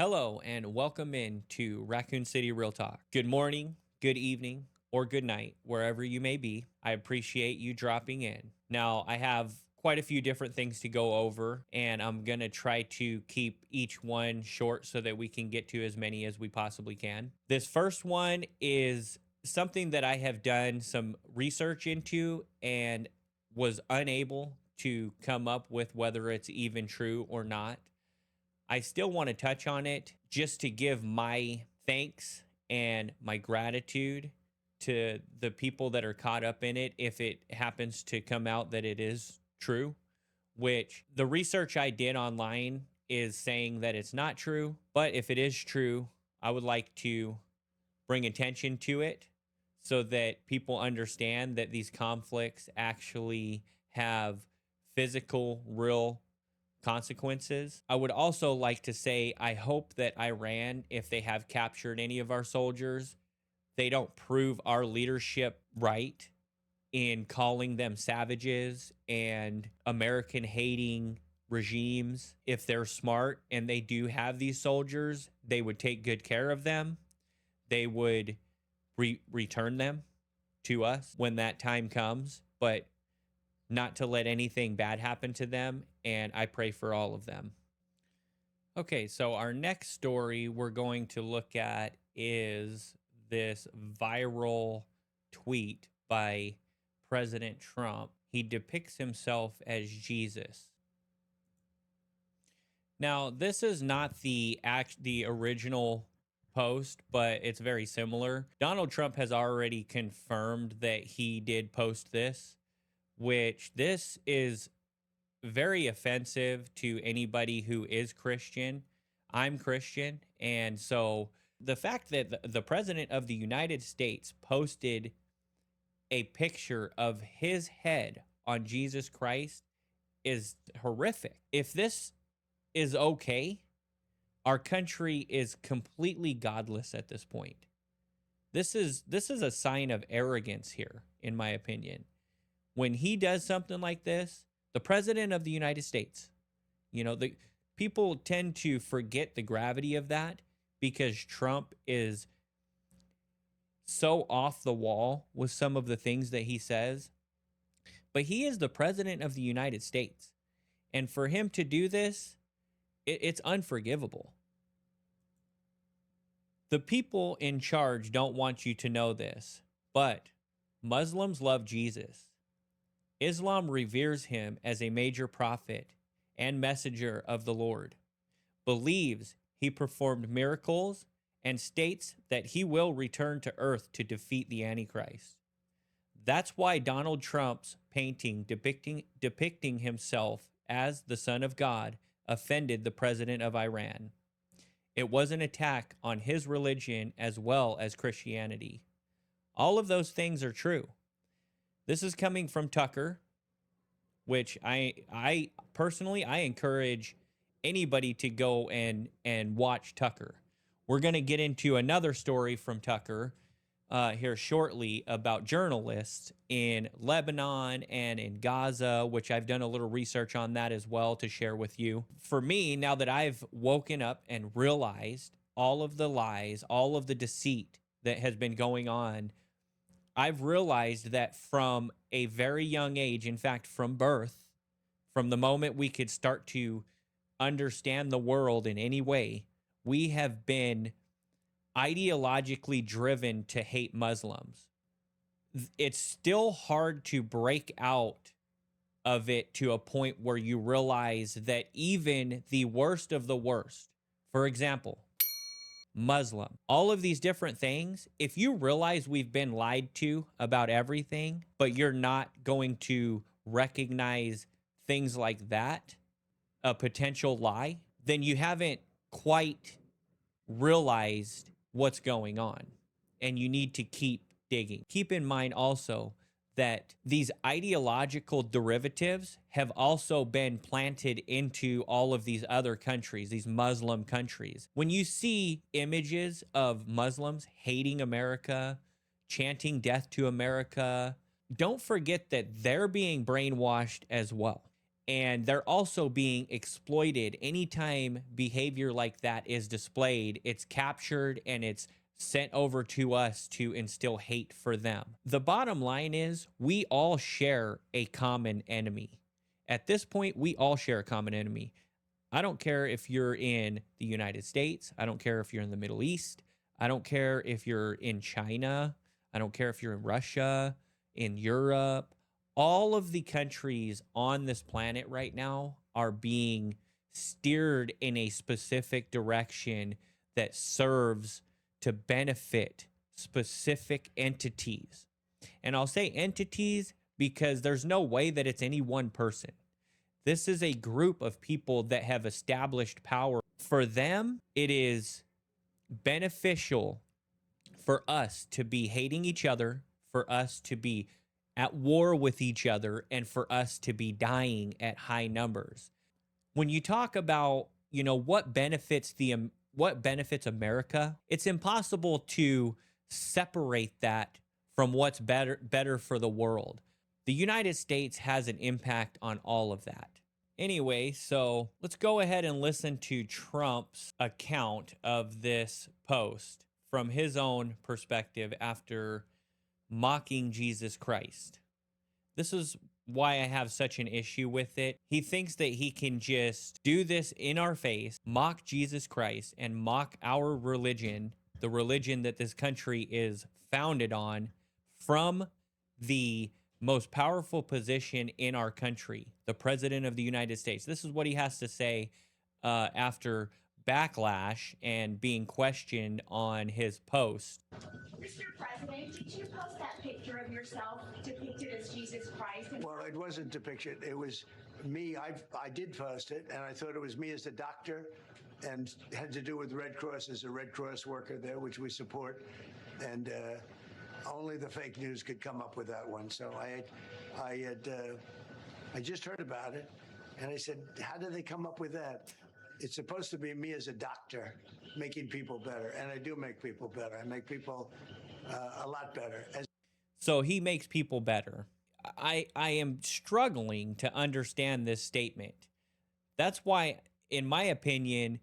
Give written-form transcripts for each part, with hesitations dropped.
Hello and welcome in to Raccoon City Real Talk. Good morning, good evening, or good night, wherever you may be. I appreciate you dropping in. Now, I have quite a few different things to go over, and I'm going to try to keep each one short so that we can get to as many as we possibly can. This first one is something that I have done some research into and was unable to come up with whether it's even true or not. I still want to touch on it just to give my thanks and my gratitude to the people that are caught up in it if it happens to come out that it is true, which the research I did online is saying that it's not true. But if it is true, I would like to bring attention to it so that people understand that these conflicts actually have physical, real consequences. I would also like to say I hope that Iran, if they have captured any of our soldiers, they don't prove our leadership right in calling them savages and American hating regimes. If they're smart and they do have these soldiers, they would take good care of them. They would return them to us when that time comes, but not to let anything bad happen to them. And I pray for all of them. Okay, so our next story we're going to look at is this viral tweet by President Trump. He depicts himself as Jesus. Now, this is not the original post, but it's very similar. Donald Trump has already confirmed that he did post this, which this is very offensive to anybody who is Christian. I'm Christian. And so the fact that the president of the United States posted a picture of his head on Jesus Christ is horrific. If this is okay, our country is completely godless at this point. This is a sign of arrogance here, in my opinion. When he does something like this, the president of the United States, the people tend to forget the gravity of that because Trump is so off the wall with some of the things that he says. But he is the president of the United States. And for him to do this, it's unforgivable. The people in charge don't want you to know this, but Muslims love Jesus. Islam reveres him as a major prophet and messenger of the Lord, believes he performed miracles, and states that he will return to earth to defeat the Antichrist. That's why Donald Trump's painting depicting himself as the Son of God offended the president of Iran. It was an attack on his religion as well as Christianity. All of those things are true. This is coming from Tucker, which I personally encourage anybody to go and watch Tucker. We're going to get into another story from Tucker here shortly about journalists in Lebanon and in Gaza, which I've done a little research on that as well to share with you. For me, now that I've woken up and realized all of the lies, all of the deceit that has been going on, I've realized that from a very young age, in fact, from birth, from the moment we could start to understand the world in any way, we have been ideologically driven to hate Muslims. It's still hard to break out of it to a point where you realize that even the worst of the worst, for example, Muslim, all of these different things, if you realize we've been lied to about everything, but you're not going to recognize things like that, a potential lie, then you haven't quite realized what's going on, and you need to keep digging. Keep in mind also that these ideological derivatives have also been planted into all of these other countries, these Muslim countries. When you see images of Muslims hating America, chanting death to America, don't forget that they're being brainwashed as well. And they're also being exploited. Anytime behavior like that is displayed, it's captured and it's sent over to us to instill hate for them. The bottom line is we all share a common enemy. At this point, we all share a common enemy. I don't care if you're in the United States. I don't care if you're in the Middle East. I don't care if you're in China. I don't care if you're in Russia, in Europe. All of the countries on this planet right now are being steered in a specific direction that serves to benefit specific entities. And I'll say entities because there's no way that it's any one person. This is a group of people that have established power. For them, it is beneficial for us to be hating each other, for us to be at war with each other, and for us to be dying at high numbers. When you talk about, what benefits America, it's impossible to separate that from what's better for the world. The United States has an impact on all of that. Anyway, so let's go ahead and listen to Trump's account of this post from his own perspective after mocking Jesus Christ. This is why I have such an issue with it. He thinks that he can just do this in our face, mock Jesus Christ, and mock our religion, the religion that this country is founded on, from the most powerful position in our country, the President of the United States. This is what he has to say after backlash and being questioned on his post. Mr. President, did you post that picture of yourself depicted as Jesus Christ? Well, it wasn't depicted. It was me. I did post it, and I thought it was me as a doctor, and had to do with Red Cross as a Red Cross worker there, which we support. And only the fake news could come up with that one. So I just heard about it, and I said, how did they come up with that? It's supposed to be me as a doctor making people better, and I do make people better. I make people a lot better. So he makes people better. I am struggling to understand this statement. That's why, in my opinion,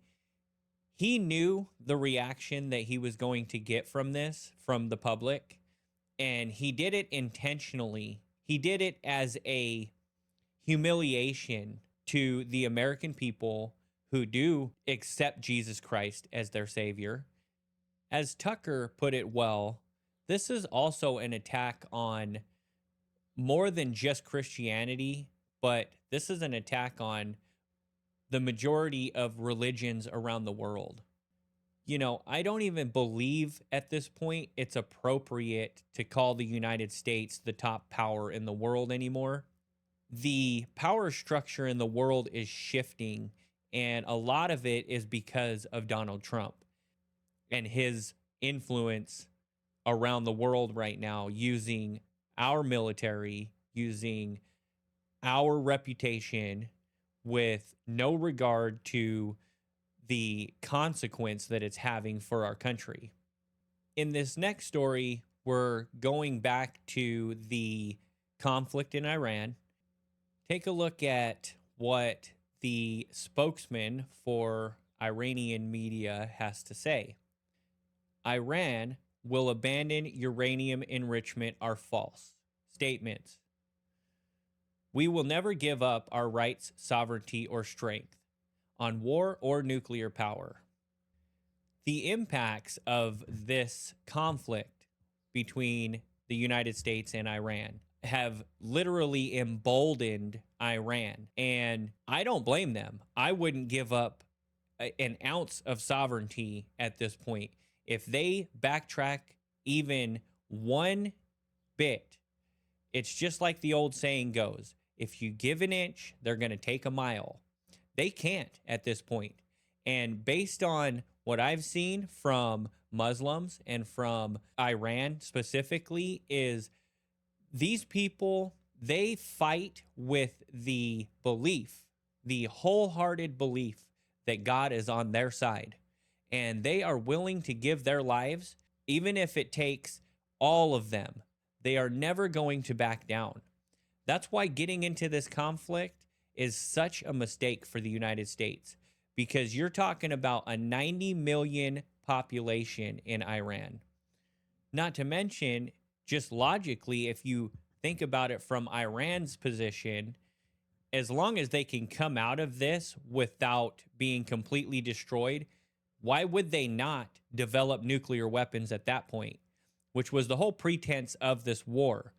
he knew the reaction that he was going to get from this, from the public, and he did it intentionally. He did it as a humiliation to the American people who do accept Jesus Christ as their savior. As Tucker put it well, this is also an attack on more than just Christianity, but this is an attack on the majority of religions around the world. I don't even believe at this point it's appropriate to call the United States the top power in the world anymore. The power structure in the world is shifting, and a lot of it is because of Donald Trump and his influence around the world right now, using our military, using our reputation with no regard to the consequence that it's having for our country. In this next story, we're going back to the conflict in Iran. Take a look at what the spokesman for Iranian media has to say. Iran will abandon uranium enrichment are false statements. We will never give up our rights, sovereignty, or strength on war or nuclear power. The impacts of this conflict between the United States and Iran have literally emboldened Iran, and I don't blame them. I wouldn't give up an ounce of sovereignty at this point. If they backtrack even one bit, it's just like the old saying goes, if you give an inch, they're going to take a mile. They can't at this point. And based on what I've seen from Muslims and from Iran specifically, is these people, they fight with the belief, the wholehearted belief that God is on their side. And they are willing to give their lives, even if it takes all of them. They are never going to back down. That's why getting into this conflict is such a mistake for the United States, because you're talking about a 90 million population in Iran. Not to mention, just logically, if you think about it from Iran's position, as long as they can come out of this without being completely destroyed, why would they not develop nuclear weapons at that point? Which was the whole pretense of this war.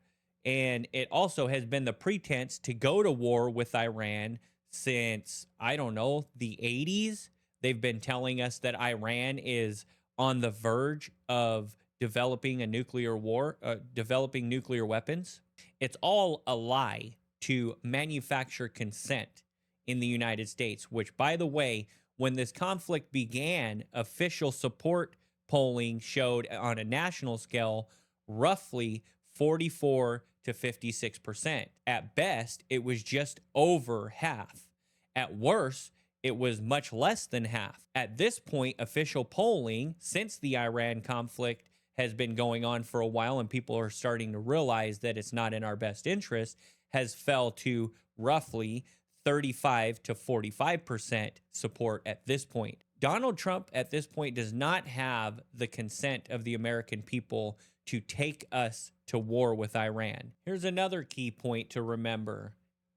And it also has been the pretense to go to war with Iran since, I don't know, the 80s. They've been telling us that Iran is on the verge of developing a nuclear war, developing nuclear weapons. It's all a lie to manufacture consent in the United States, which, by the way, when this conflict began, official support polling showed on a national scale roughly 44 to 56%. At best, it was just over half. At worst, it was much less than half. At this point, official polling, since the Iran conflict has been going on for a while and people are starting to realize that it's not in our best interest, has fell to roughly 35 to 45% support at this point. Donald Trump at this point does not have the consent of the American people to take us to war with Iran. Here's another key point to remember.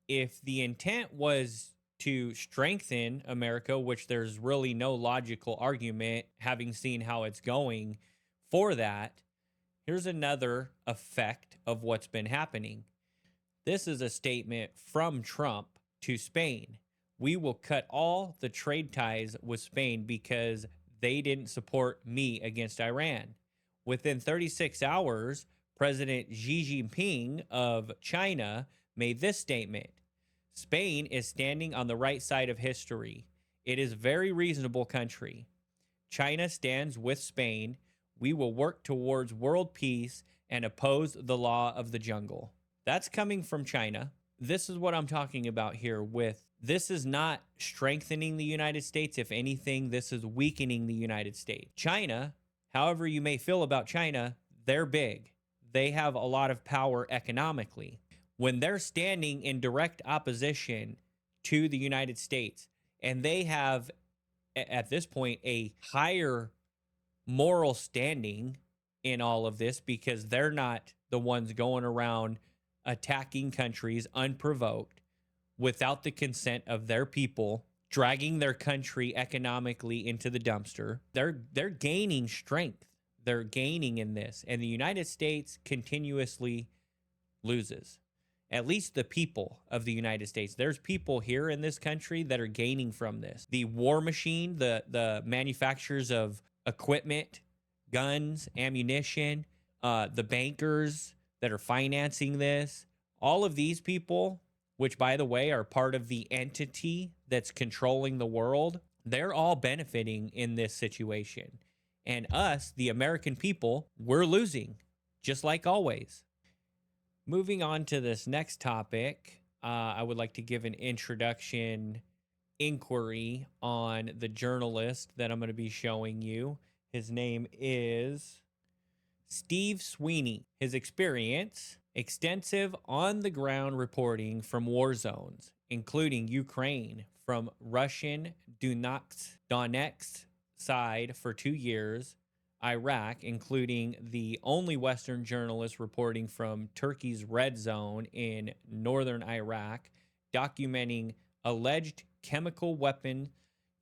If the intent was to strengthen America, which there's really no logical argument, having seen how it's going for that, here's another effect of what's been happening. This is a statement from Trump to Spain. We will cut all the trade ties with Spain because they didn't support me against Iran. Within 36 hours, President Xi Jinping of China made this statement. Spain is standing on the right side of history. It is a very reasonable country. China stands with Spain. We will work towards world peace and oppose the law of the jungle. That's coming from China. This is what I'm talking about here with this is not strengthening the United States. If anything, this is weakening the United States. China, however you may feel about China, they're big. They have a lot of power economically. When they're standing in direct opposition to the United States, and they have, at this point, a higher moral standing in all of this because they're not the ones going around attacking countries unprovoked without the consent of their people, dragging their country economically into the dumpster. They're gaining strength. They're gaining in this. And the United States continuously loses. At least the people of the United States. There's people here in this country that are gaining from this. The war machine, the manufacturers of equipment, guns, ammunition, the bankers that are financing this, all of these people, which, by the way, are part of the entity that's controlling the world, they're all benefiting in this situation. And us, the American people, we're losing, just like always. Moving on to this next topic, I would like to give an introduction inquiry on the journalist that I'm going to be showing you. His name is Steve Sweeney. His experience: extensive on-the-ground reporting from war zones, including Ukraine, from Russian Donetsk side for 2 years, Iraq, including the only Western journalist reporting from Turkey's Red Zone in northern Iraq, documenting alleged chemical weapon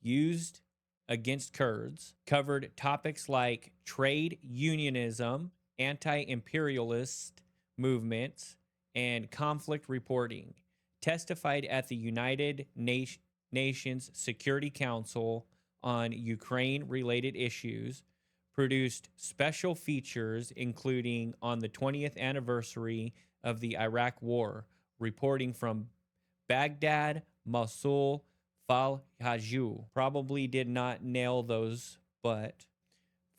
used against Kurds, covered topics like trade unionism, anti-imperialist movements, and conflict reporting, testified at the United Nations Security Council on Ukraine-related issues, produced special features including on the 20th anniversary of the Iraq War, reporting from Baghdad, Mosul, Fallujah. Probably did not nail those, but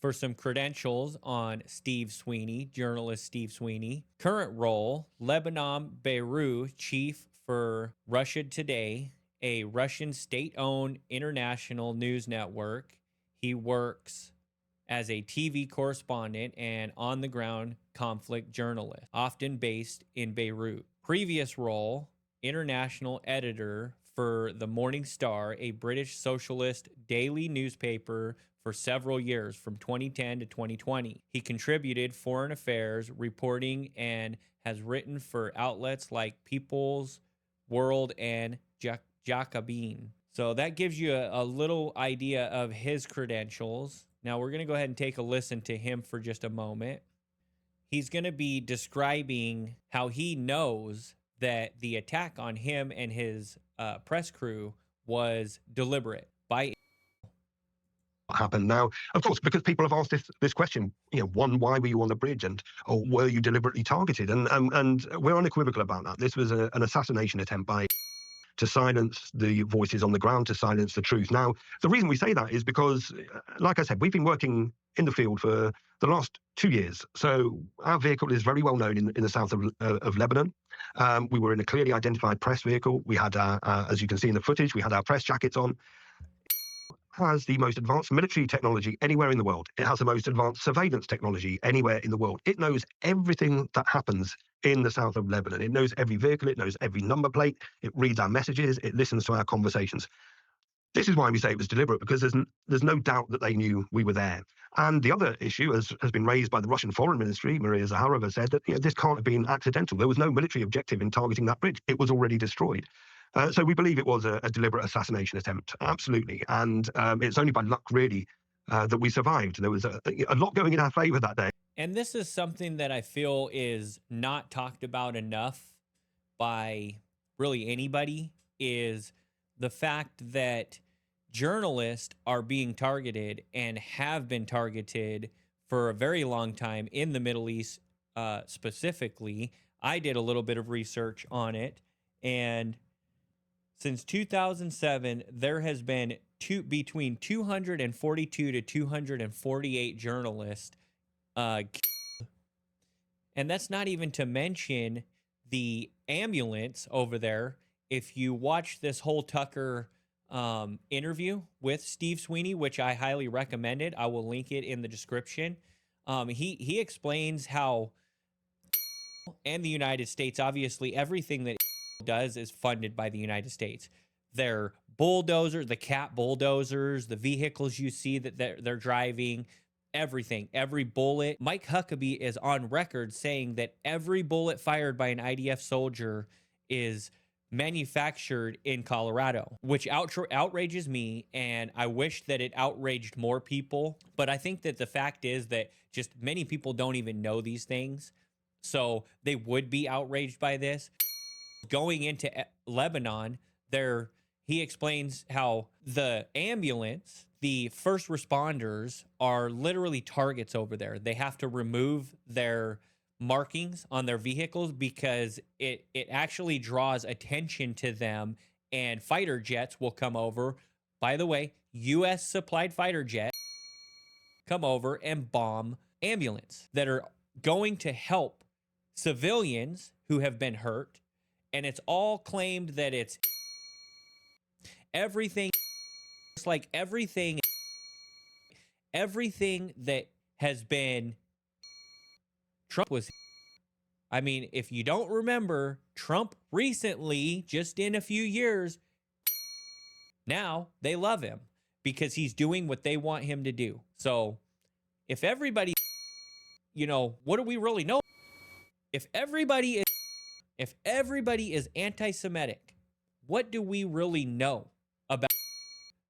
for some credentials on Steve Sweeney, journalist Steve Sweeney. Current role: Lebanon Beirut chief for Russia Today, a Russian state-owned international news network. He works as a TV correspondent and on-the-ground conflict journalist, often based in Beirut. Previous role: international editor for the Morning Star, a British socialist daily newspaper, for several years from 2010 to 2020. He contributed foreign affairs reporting and has written for outlets like People's World and Jacobin. So that gives you a little idea of his credentials. Now we're going to go ahead and take a listen to him for just a moment. He's going to be describing how he knows that the attack on him and his press crew was deliberate by happened now. Of course, because people have asked this question, one, why were you on the bridge, and were you deliberately targeted? And we're unequivocal about that. This was an assassination attempt by to silence the voices on the ground, to silence the truth. Now, the reason we say that is because, like I said, we've been working in the field for the last 2 years. So our vehicle is very well known in the south of Lebanon. We were in a clearly identified press vehicle. We had, as you can see in the footage, we had our press jackets on. Has the most advanced military technology anywhere in the world. It has the most advanced surveillance technology anywhere in the world. It knows everything that happens in the south of Lebanon. It knows every vehicle, it knows every number plate, it reads our messages, it listens to our conversations. This is why we say it was deliberate, because there's no doubt that they knew we were there. And the other issue has been raised by the Russian Foreign Ministry. Maria Zakharova said that this can't have been accidental. There was no military objective in targeting that bridge. It was already destroyed. So we believe it was a deliberate assassination attempt, absolutely. And it's only by luck, really, that we survived. There was a lot going in our favor that day. And this is something that I feel is not talked about enough by really anybody, is the fact that journalists are being targeted and have been targeted for a very long time in the Middle East specifically. I did a little bit of research on it, and since 2007, there has been between 242 to 248 journalists, and that's not even to mention the ambulance over there. If you watch this whole Tucker interview with Steve Sweeney, which I highly recommend it, I will link it in the description. He explains how, and the United States, obviously, everything that does is funded by the United States. Their bulldozers, the cat bulldozers, the vehicles you see that they're driving, everything, every bullet. Mike Huckabee is on record saying that every bullet fired by an IDF soldier is manufactured in Colorado, which outrages me, and I wish that it outraged more people. But I think that the fact is that just many people don't even know these things, so they would be outraged by this. Going into Lebanon, he explains how the ambulance, the first responders, are literally targets over there. They have to remove their markings on their vehicles because it actually draws attention to them, and fighter jets will come over. By the way, U.S. supplied fighter jets come over and bomb ambulance that are going to help civilians who have been hurt. And it's all claimed that it's everything. It's like everything that has been Trump was. I mean, if you don't remember, Trump recently, just in a few years, now they love him because he's doing what they want him to do. So if everybody, what do we really know? If everybody is anti-Semitic, what do we really know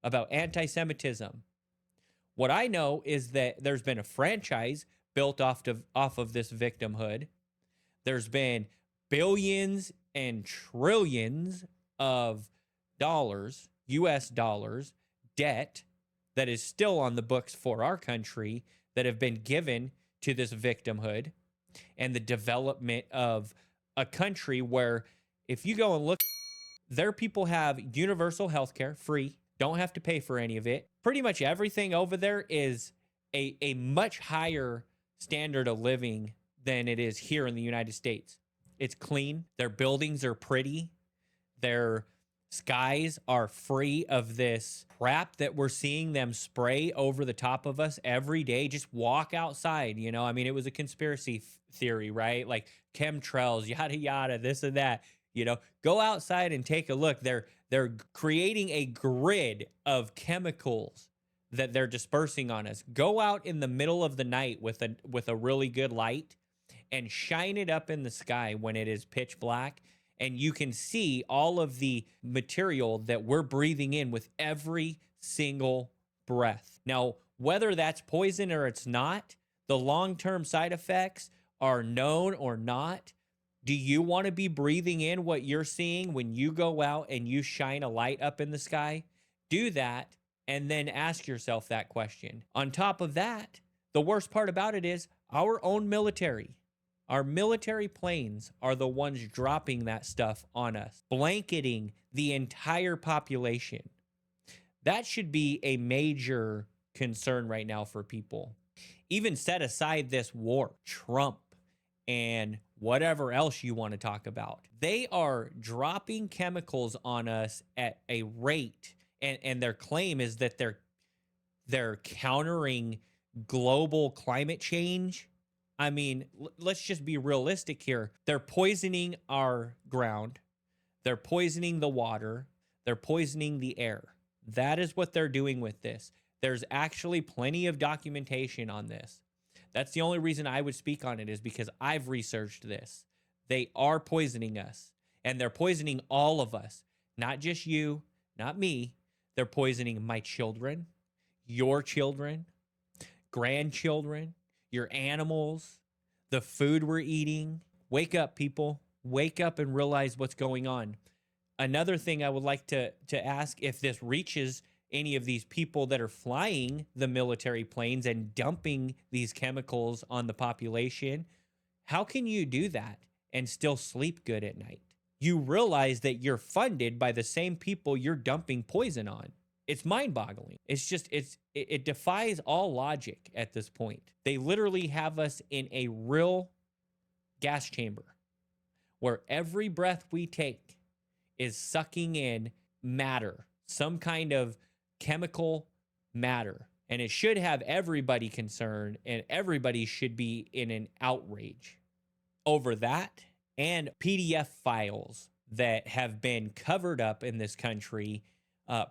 about anti-Semitism? What I know is that there's been a franchise built off of this victimhood. There's been billions and trillions of dollars, US dollars, debt that is still on the books for our country that have been given to this victimhood and the development of a country where, if you go and look, their people have universal health care, free, don't have to pay for any of it. Pretty much everything over there is a much higher standard of living than it is here in the United States. It's clean. Their buildings are pretty. Their skies are free of this crap that we're seeing them spray over the top of us every day. Just walk outside, I mean, it was a conspiracy theory, right? Like chemtrails, yada, yada, this and that. You know, go outside and take a look. They're creating a grid of chemicals that they're dispersing on us. Go out in the middle of the night with a really good light and shine it up in the sky when it is pitch black, and you can see all of the material that we're breathing in with every single breath. Now, whether that's poison or it's not, the long-term side effects are known or not. Do you want to be breathing in what you're seeing when you go out and you shine a light up in the sky? Do that and then ask yourself that question. On top of that, the worst part about it is our own military. Our military planes are the ones dropping that stuff on us, blanketing the entire population. That should be a major concern right now for people. Even set aside this war, Trump, and whatever else you want to talk about. They are dropping chemicals on us at a rate, and their claim is that they're countering global climate change. I mean, let's just be realistic here. They're poisoning our ground. They're poisoning the water. They're poisoning the air. That is what they're doing with this. There's actually plenty of documentation on this. That's the only reason I would speak on it, is because I've researched this. They are poisoning us, and they're poisoning all of us, not just you, not me. They're poisoning my children, your children, grandchildren, your animals, the food we're eating. Wake up, people. Wake up and realize what's going on. Another thing I would like to ask, if this reaches any of these people that are flying the military planes and dumping these chemicals on the population, how can you do that and still sleep good at night? You realize that you're funded by the same people you're dumping poison on. It's mind-boggling. It defies all logic at this point. They literally have us in a real gas chamber where every breath we take is sucking in matter, some kind of chemical matter. And it should have everybody concerned, and everybody should be in an outrage over that, and PDF files that have been covered up in this country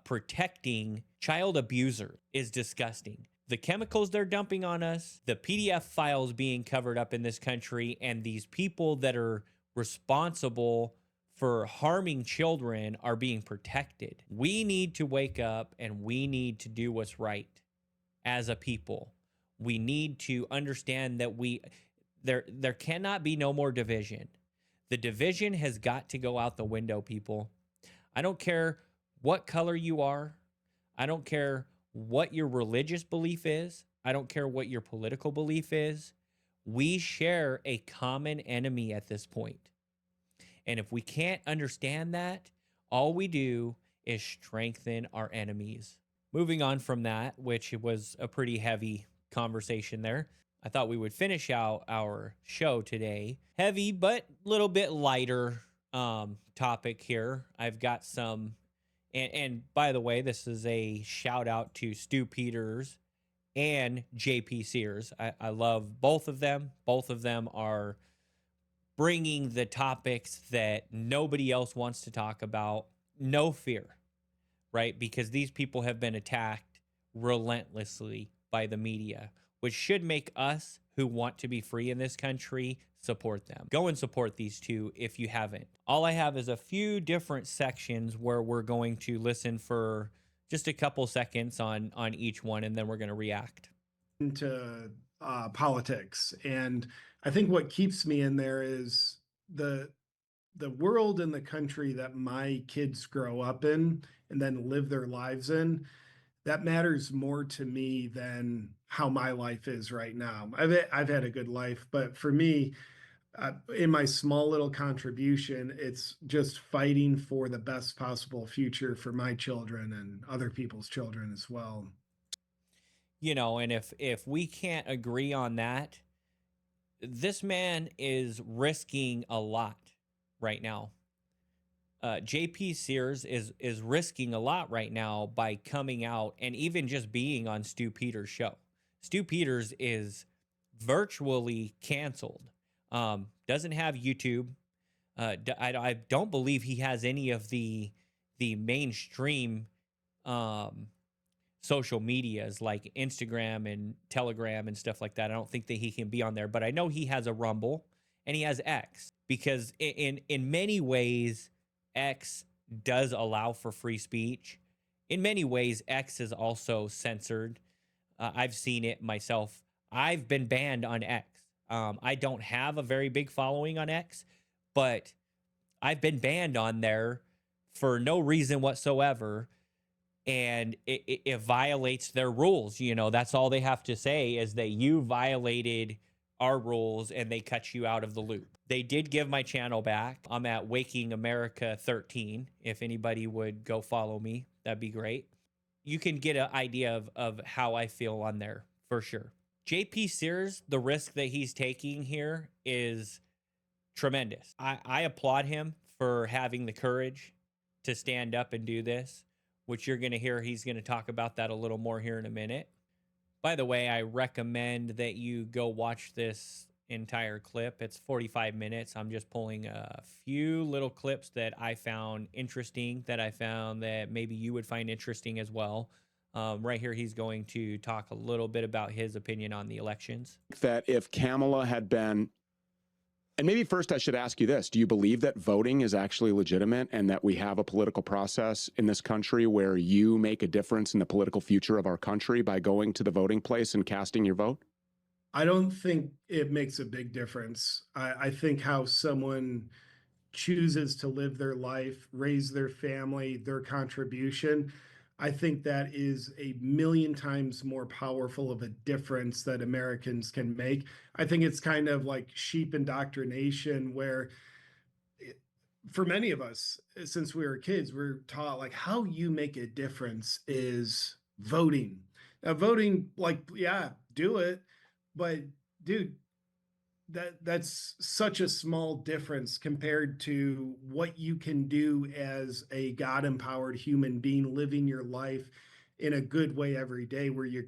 protecting child abusers is disgusting. The chemicals they're dumping on us, the PDF files being covered up in this country, and these people that are responsible for harming children are being protected. We need to wake up, and we need to do what's right as a people. We need to understand that there cannot be no more division. The division has got to go out the window, people. I don't care what color you are. I don't care what your religious belief is. I don't care what your political belief is. We share a common enemy at this point. And if we can't understand that, all we do is strengthen our enemies. Moving on from that, which was a pretty heavy conversation there, I thought we would finish out our show today. Heavy, but a little bit lighter topic here. I've got some, and by the way, this is a shout out to Stu Peters and JP Sears. I love both of them. Both of them are bringing the topics that nobody else wants to talk about. No fear, right? Because these people have been attacked relentlessly by the media, which should make us who want to be free in this country support them. Go and support these two if you haven't. All I have is a few different sections where we're going to listen for just a couple seconds on each one, and then we're going to react. Into politics, and I think what keeps me in there is the world and the country that my kids grow up in and then live their lives in. That matters more to me than how my life is right now. I've had a good life, but for me, in my small little contribution, it's just fighting for the best possible future for my children and other people's children as well. You know, and if we can't agree on that, this man is risking a lot right now. JP Sears is risking a lot right now by coming out and even just being on Stu Peters' show. Stu Peters is virtually canceled. Doesn't have YouTube. I don't believe he has any of the mainstream um, social medias like Instagram and Telegram and stuff like that. I don't think that he can be on there, but I know he has a Rumble and he has X, because in many ways X does allow for free speech. In many ways X is also censored. I've seen it myself. I've been banned on X. I don't have a very big following on X, but I've been banned on there for no reason whatsoever, and it violates their rules. You know, that's all they have to say is that you violated our rules, and they cut you out of the loop. They did give my channel back. I'm at Waking America 13. If anybody would go follow me, that'd be great. You can get an idea of how I feel on there for sure. JP Sears, the risk that he's taking here is tremendous. I applaud him for having the courage to stand up and do this, which you're going to hear. He's going to talk about that a little more here in a minute. By the way, I recommend that you go watch this entire clip. It's 45 minutes. I'm just pulling a few little clips that I found interesting, that I found that maybe you would find interesting as well. Right here, he's going to talk a little bit about his opinion on the elections. That if Kamala had been, and maybe first I should ask you this, do you believe that voting is actually legitimate and that we have a political process in this country where you make a difference in the political future of our country by going to the voting place and casting your vote? I don't think it makes a big difference. I think how someone chooses to live their life, raise their family, their contribution, I think that is a million times more powerful of a difference that Americans can make. I think it's kind of like sheep indoctrination, where for many of us, since we were kids, we're taught like how you make a difference is voting. Now, voting, like, yeah, do it. But dude, that's such a small difference compared to what you can do as a God-empowered human being living your life in a good way every day, where you're,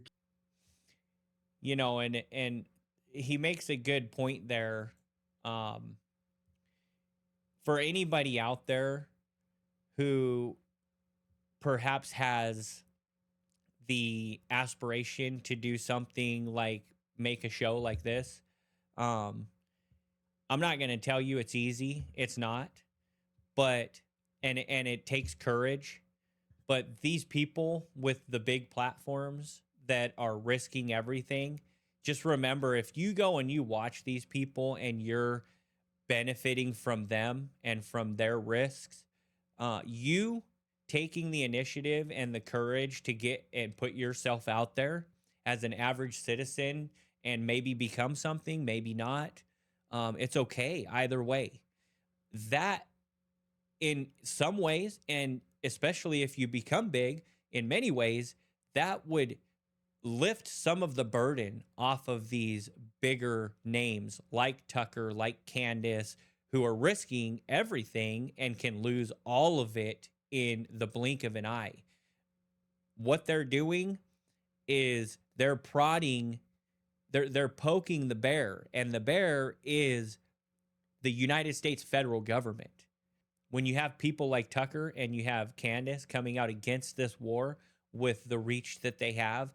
you know, and he makes a good point there. For anybody out there who perhaps has the aspiration to do something like make a show like this, I'm not going to tell you it's easy. It's not. But and it takes courage. But these people with the big platforms that are risking everything, just remember, if you go and you watch these people and you're benefiting from them and from their risks, you taking the initiative and the courage to get and put yourself out there as an average citizen and maybe become something, maybe not. It's okay either way. That, in some ways, and especially if you become big, in many ways, that would lift some of the burden off of these bigger names like Tucker, like Candace, who are risking everything and can lose all of it in the blink of an eye. What they're doing is they're prodding, they're poking the bear, and the bear is the United States federal government. When you have people like Tucker and you have Candace coming out against this war with the reach that they have,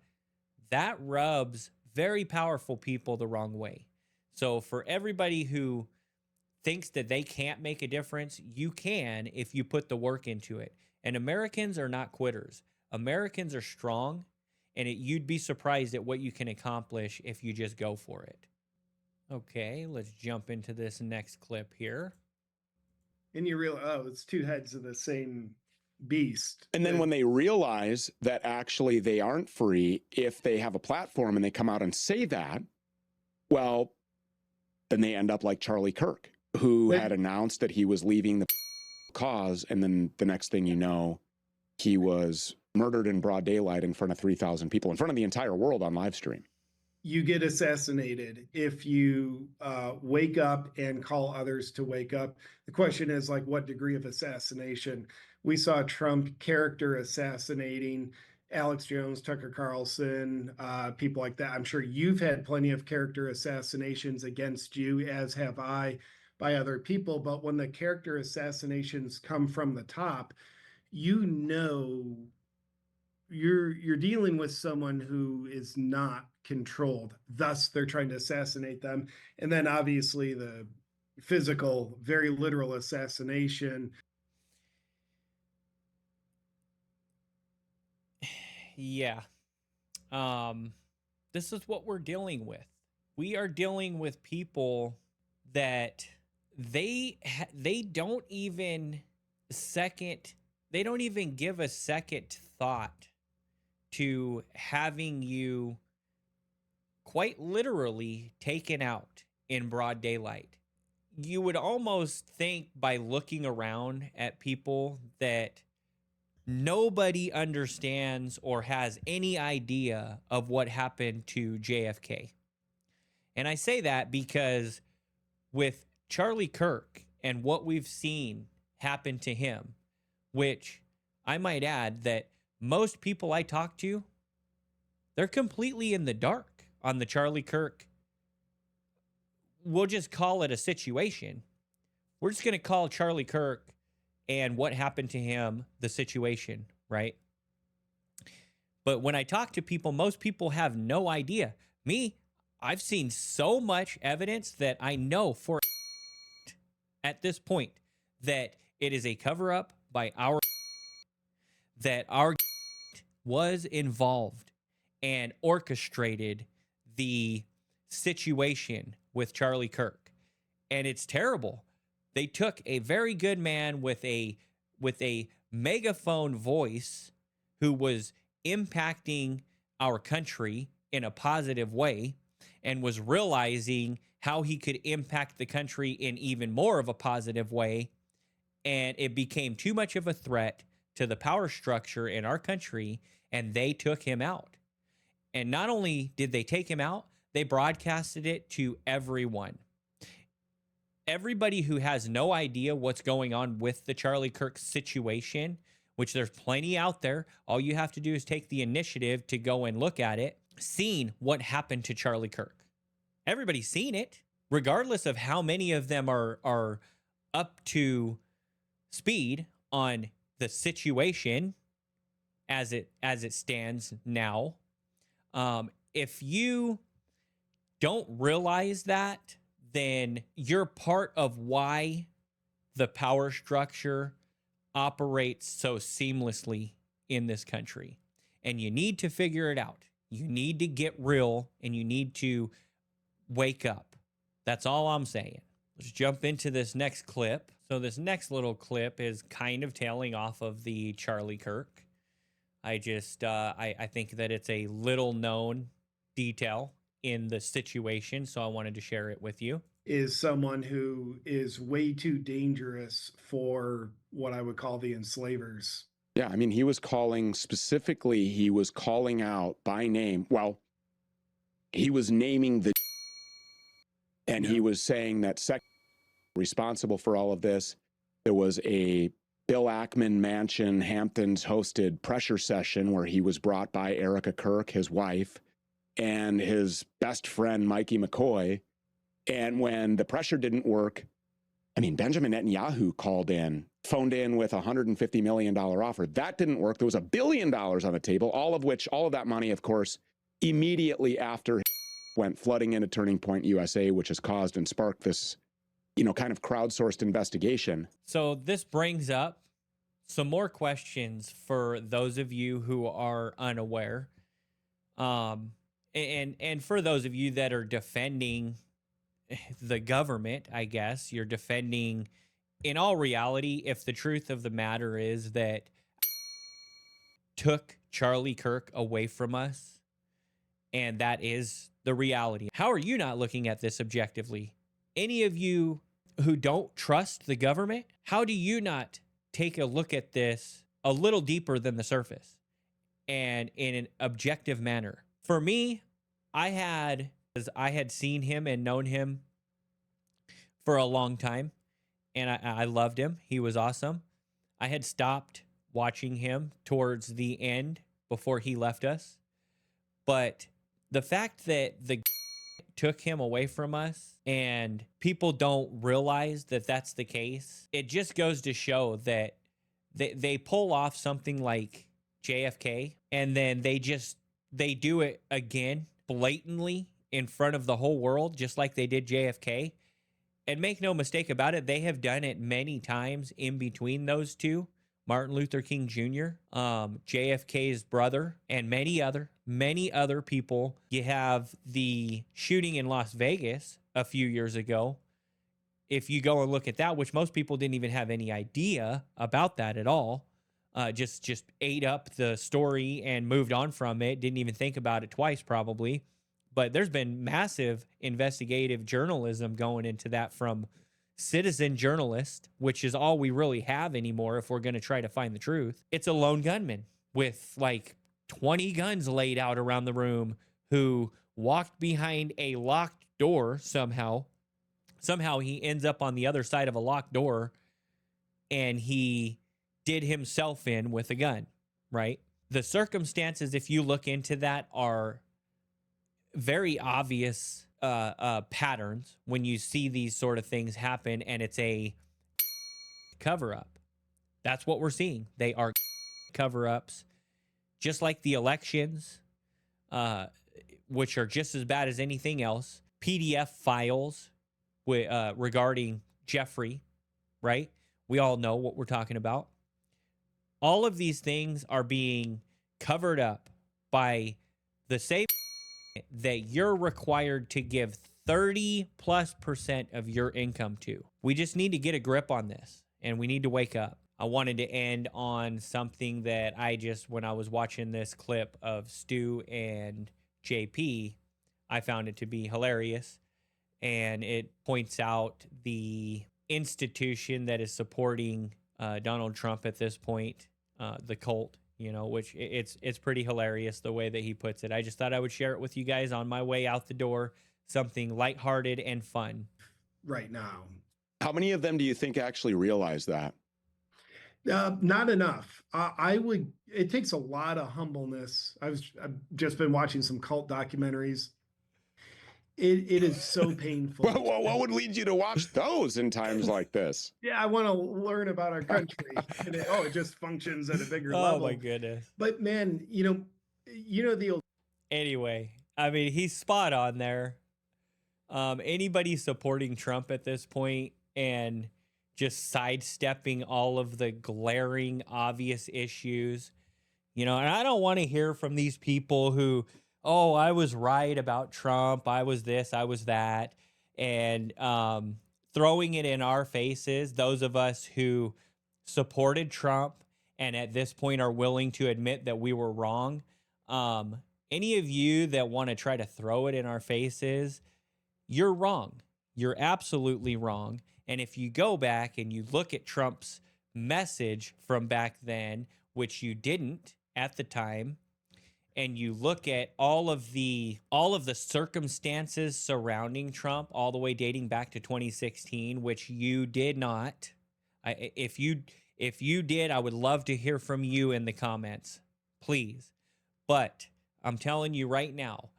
that rubs very powerful people the wrong way. So for everybody who thinks that they can't make a difference, you can if you put the work into it. And Americans are not quitters. Americans are strong, and you'd be surprised at what you can accomplish if you just go for it. Okay, let's jump into this next clip here. and you realize, oh, it's two heads of the same beast. And then when they realize that actually they aren't free, if they have a platform and they come out and say that, well, then they end up like Charlie Kirk, who had announced that he was leaving the cause. And then the next thing you know, he was murdered in broad daylight in front of 3,000 people, in front of the entire world on live stream. You get assassinated if you wake up and call others to wake up. The question is, like, what degree of assassination? We saw Trump character assassinating Alex Jones, Tucker Carlson, people like that. I'm sure you've had plenty of character assassinations against you, as have I. by other people. But when the character assassinations come from the top, you know you're dealing with someone who is not controlled. Thus, they're trying to assassinate them. And then obviously the physical, very literal assassination. Yeah. This is what we're dealing with. We are dealing with people that they don't even give a second thought to having you quite literally taken out in broad daylight. You would almost think by looking around at people that nobody understands or has any idea of what happened to JFK. And I say that because with Charlie Kirk and what we've seen happen to him, which I might add that most people I talk to, they're completely in the dark on the Charlie Kirk. We'll just call it a situation. We're just going to call Charlie Kirk and what happened to him the situation, right? But when I talk to people, most people have no idea. Me, I've seen so much evidence that I know for at this point that it is a cover up by that our was involved and orchestrated the situation with Charlie Kirk. And it's terrible. They took a very good man with a megaphone voice who was impacting our country in a positive way and was realizing how he could impact the country in even more of a positive way. And it became too much of a threat to the power structure in our country, and they took him out. And not only did they take him out, they broadcasted it to everyone. Everybody who has no idea what's going on with the Charlie Kirk situation, which there's plenty out there, all you have to do is take the initiative to go and look at it, seen what happened to Charlie Kirk. Everybody's seen it, regardless of how many of them are up to speed on the situation as it stands now. If you don't realize that, then you're part of why the power structure operates so seamlessly in this country. And you need to figure it out. You need to get real and you need to wake up. That's all I'm saying. Let's jump into this next clip. So this next little clip is kind of tailing off of the Charlie Kirk. I think that it's a little known detail in the situation, so I wanted to share it with you. Is someone who is way too dangerous for what I would call the enslavers. Yeah, I mean, he was calling out by name. Well, he was naming the, and he was saying that responsible for all of this. There was a Bill Ackman Mansion Hamptons hosted pressure session where he was brought by Erica Kirk, his wife, and his best friend, Mikey McCoy. And when the pressure didn't work, I mean, Benjamin Netanyahu phoned in with a $150 million offer. That didn't work. There was $1 billion on the table, all of that money, of course, immediately after went flooding into Turning Point USA, which has caused and sparked this, kind of crowdsourced investigation. So this brings up some more questions for those of you who are unaware. And for those of you that are defending the government, I guess you're defending, in all reality, if the truth of the matter is that took Charlie Kirk away from us, and that is the reality. How are you not looking at this objectively? Any of you who don't trust the government, how do you not take a look at this a little deeper than the surface and in an objective manner? For me, I had seen him and known him for a long time, and I loved him. He was awesome. I had stopped watching him towards the end before he left us. But the fact that the took him away from us and people don't realize that that's the case, it just goes to show that they pull off something like JFK and then they do it again blatantly in front of the whole world, just like they did JFK. And make no mistake about it, they have done it many times in between those two. Martin Luther King Jr., JFK's brother, and many other people. You have the shooting in Las Vegas a few years ago. If you go and look at that, which most people didn't even have any idea about that at all, just ate up the story and moved on from it, didn't even think about it twice probably. But there's been massive investigative journalism going into that from citizen journalists, which is all we really have anymore if we're going to try to find the truth. It's a lone gunman with like 20 guns laid out around the room who walked behind a locked door somehow. Somehow he ends up on the other side of a locked door and he did himself in with a gun, right? The circumstances, if you look into that, are very obvious patterns when you see these sort of things happen, and it's a cover-up. That's what we're seeing. They are cover-ups, just like the elections, which are just as bad as anything else. PDF files regarding Jeffrey, right? We all know what we're talking about. All of these things are being covered up by the same that you're required to give 30+% of your income to. We just need to get a grip on this and we need to wake up. I wanted to end on something that when I was watching this clip of Stu and JP, I found it to be hilarious. And it points out the institution that is supporting Donald Trump at this point, the cult. Which it's pretty hilarious the way that he puts it. I just thought I would share it with you guys on my way out the door. Something lighthearted and fun. Right now. How many of them do you think actually realize that? Not enough. It takes a lot of humbleness. I've just been watching some cult documentaries. It is so painful. What would lead you to watch those in times like this? Yeah, I want to learn about our country. And it just functions at a bigger level. Oh my goodness. But man, the old. Anyway, I mean, he's spot on there. Anybody supporting Trump at this point and just sidestepping all of the glaring, obvious issues, and I don't want to hear from these people who, oh, I was right about Trump, I was this, I was that, and throwing it in our faces, those of us who supported Trump and at this point are willing to admit that we were wrong. Any of you that want to try to throw it in our faces, you're wrong. You're absolutely wrong. And if you go back and you look at Trump's message from back then, which you didn't at the time, and you look at all of the circumstances surrounding Trump, all the way dating back to 2016, which you did not. If you did, I would love to hear from you in the comments, please. But I'm telling you right now,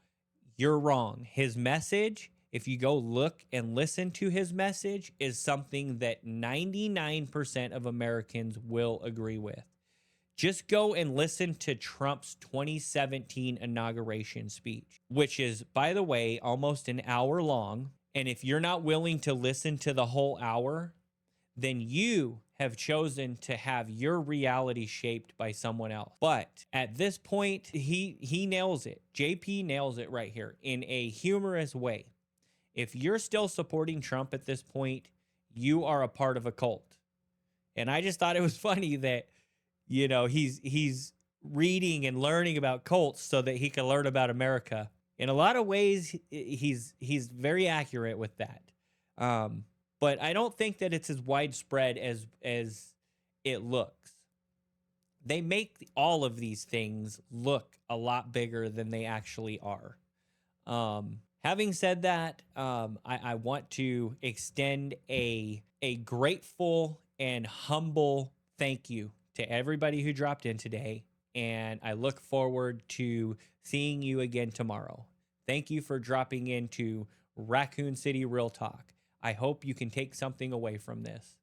you're wrong. His message, if you go look and listen to his message, is something that 99% of Americans will agree with. Just go and listen to Trump's 2017 inauguration speech, which is, by the way, almost an hour long. And if you're not willing to listen to the whole hour, then you have chosen to have your reality shaped by someone else. But at this point, he nails it. JP nails it right here in a humorous way. If you're still supporting Trump at this point, you are a part of a cult. And I just thought it was funny that he's reading and learning about cults so that he can learn about America. In a lot of ways, he's very accurate with that. But I don't think that it's as widespread as it looks. They make all of these things look a lot bigger than they actually are. Having said that, I want to extend a grateful and humble thank you to everybody who dropped in today, and I look forward to seeing you again tomorrow. Thank you for dropping into Raccoon City Real Talk. I hope you can take something away from this.